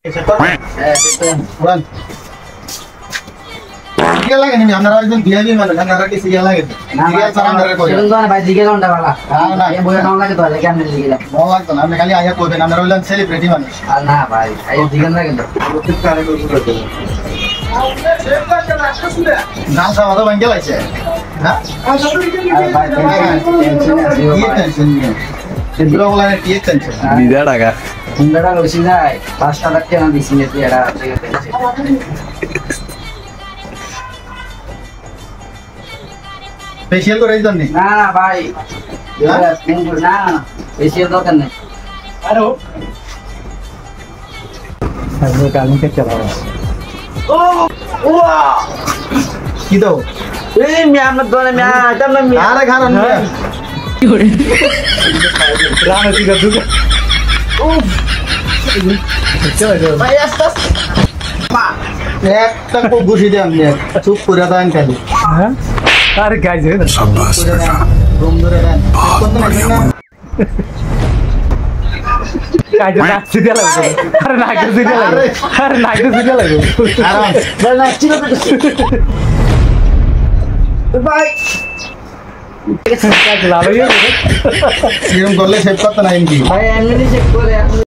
Tiga lagi nih, আপনারা একজন বিয়াবি মানে আপনারা কি সিরিয়াল লাগে সিরিয়াল সারান্ডারে কই সেগুলো তো ভাই দিকে কোনটা ভালো না এই বইটা নাও লাগে তো লাগে কেমনে দিকে না ভালো লাগতো না আপনি খালি আয়া কইবেন আপনারা হইলেন সেলিব্রিটি মানুষ আর না ভাই এই দিকে লাগে তো নাম সামাদা ভাঙ্গে লাইছে হ্যাঁ আর ভাই কি টেনশন নিয়ে এগুলো বলা কি টেনশন বিদা টাকা হুন্ডাটা লইছি যাই 5 লাখ টাকা দিছি নেতি এটা ফেশিয়াল করে দিতেন নি না না ভাই এটা সিম্পল না বেশি দরকার নেই আরে আজকে কালকে চালাবো ও কি দাও এই মিয়া আমার দোনে মিয়া এটা না মিয়া আরে খান কি করে রানা ঠিক আছে ভাই আস্তে একটা খুব ঘুষি দিয়ে আপনি চুপ করে দেন খালি হ্যাঁ আরে গাইছে রুম ধরে দেন কত না গাইছে নাচতে দিয়ে লাগবে আরে নাচতে দিয়ে লাগবে আরে নাচতে দিয়ে লাগবে আরাম ভাই না ছিল তো ভাই গাইছে লাভ হয়ে গেছে এরকম করলে সেভ করতে না এমনি ভাই এমনি চেক করে